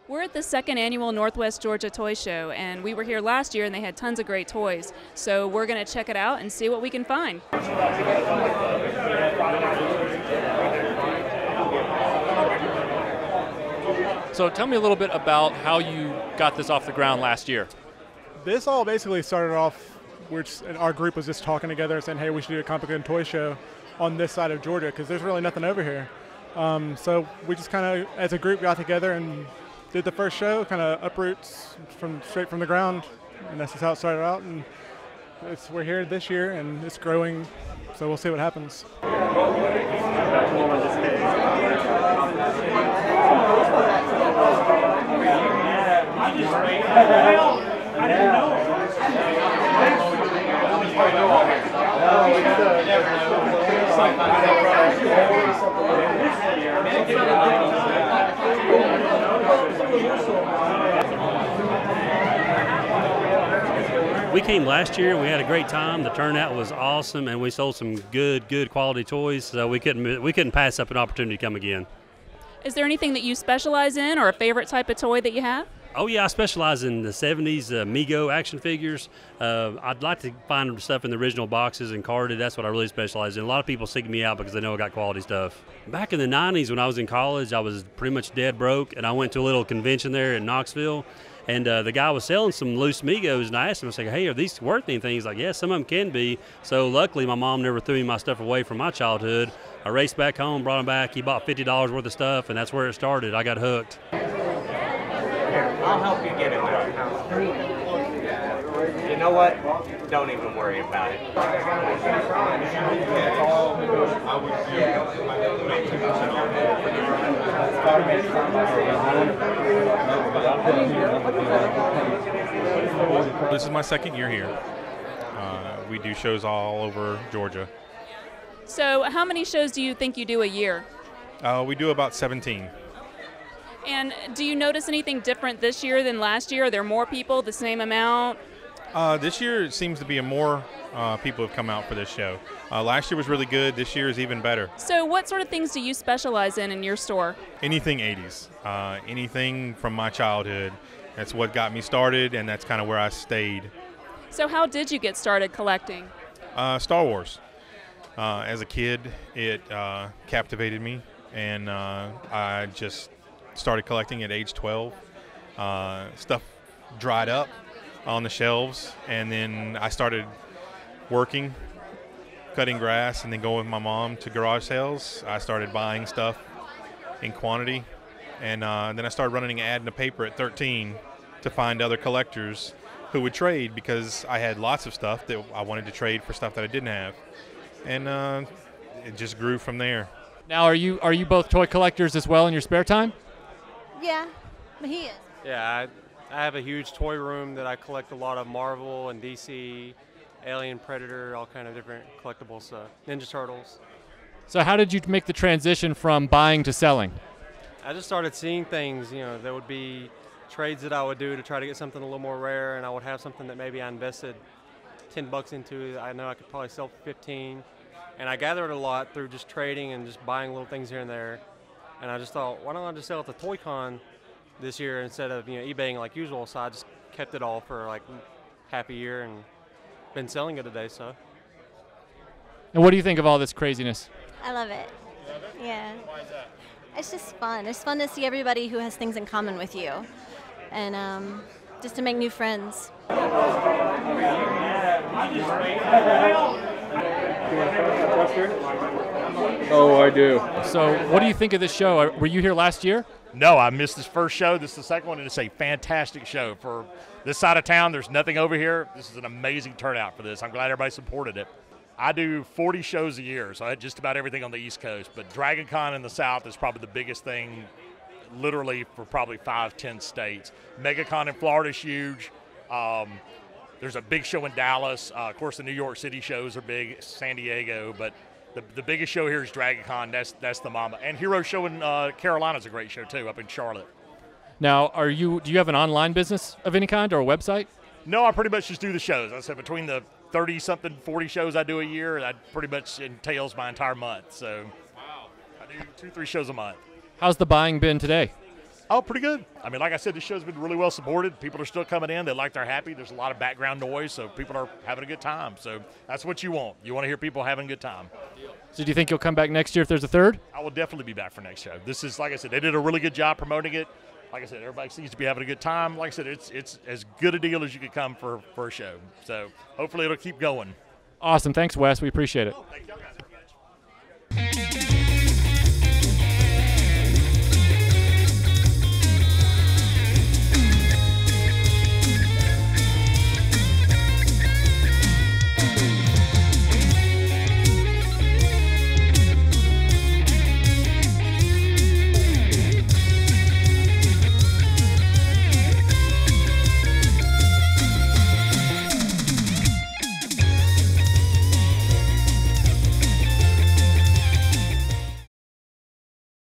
We're at the second annual Northwest Georgia Toy Show, and we were here last year and they had tons of great toys. So we're going to check it out and see what we can find. So tell me a little bit about how you got this off the ground last year. This all basically started off, our group was just talking together and saying, hey, we should do a comic and toy show on this side of Georgia because there's really nothing over here. So we just kind of, as a group, got together and did the first show, kind of uproots straight from the ground, and that's just how it started out. And we're here this year, and it's growing, so we'll see what happens. We came last year and we had a great time. The turnout was awesome, and we sold some good quality toys. So we couldn't pass up an opportunity to come again. Is there anything that you specialize in or a favorite type of toy that you have? Oh yeah, I specialize in the 70s Mego action figures. I'd like to find stuff in the original boxes and carded. That's what I really specialize in. A lot of people seek me out because they know I got quality stuff. Back in the 90s when I was in college, I was pretty much dead broke, and I went to a little convention there in Knoxville. And the guy was selling some loose Migos, and I asked him, I said, hey, are these worth anything? He's like, yeah, some of them can be. So luckily, my mom never threw me my stuff away from my childhood. I raced back home, brought him back. He bought $50 worth of stuff, and that's where it started. I got hooked. Here, I'll help you get it there. You know what? Don't even worry about it. This is my second year here. We do shows all over Georgia. So how many shows do you think you do a year? We do about 17. And do you notice anything different this year than last year? Are there more people, the same amount? This year it seems to be more people have come out for this show. Last year was really good. This year is even better. So what sort of things do you specialize in your store? Anything 80s. Anything from my childhood. That's what got me started, and that's kind of where I stayed. So how did you get started collecting? Star Wars. As a kid, it captivated me, and I just started collecting at age 12. Stuff dried up on the shelves, and then I started working, cutting grass, and then going with my mom to garage sales. I started buying stuff in quantity, and then I started running an ad in the paper at 13 to find other collectors who would trade, because I had lots of stuff that I wanted to trade for stuff that I didn't have, and it just grew from there. Now, are you both toy collectors as well in your spare time? Yeah, he is. Yeah, I have a huge toy room that I collect a lot of Marvel and DC, Alien, Predator, all kind of different collectible stuff, Ninja Turtles. So how did you make the transition from buying to selling? I just started seeing things, there would be trades that I would do to try to get something a little more rare, and I would have something that maybe I invested $10 into. I know I could probably sell for 15, and I gathered a lot through just trading and just buying little things here and there. And I just thought, why don't I just sell it to Toy Con this year instead of eBaying like usual? So I just kept it all for like half a year and been selling it today. So. And what do you think of all this craziness? I love it. You love it? Yeah. Why is that? It's just fun. It's fun to see everybody who has things in common with you, and just to make new friends. Oh, I do. So what do you think of this show? Were you here last year? No, I missed this first show. This is the second one, and it's a fantastic show. For this side of town, there's nothing over here. This is an amazing turnout for this. I'm glad everybody supported it. I do 40 shows a year, so I had just about everything on the East Coast. But Dragon Con in the South is probably the biggest thing, literally, for probably 5-10 states. MegaCon in Florida is huge. There's a big show in Dallas. Of course, the New York City shows are big, San Diego. But the biggest show here is Dragon Con. That's the mama. And Hero Show in Carolina is a great show, too, up in Charlotte. Now, do you have an online business of any kind or a website? No, I pretty much just do the shows. I said between the 30-something, 40 shows I do a year, that pretty much entails my entire month. So wow. I do 2-3 shows a month. How's the buying been today? Oh, pretty good. I mean, like I said, this show's been really well supported. People are still coming in. They like, they're happy. There's a lot of background noise, so people are having a good time. So that's what you want. You want to hear people having a good time. So do you think you'll come back next year if there's a third? I will definitely be back for next show. This is, like I said, they did a really good job promoting it. Like I said, everybody seems to be having a good time. Like I said, it's as good a deal as you could come for a show. So hopefully it'll keep going. Awesome. Thanks, Wes. We appreciate it. Thank y'all guys.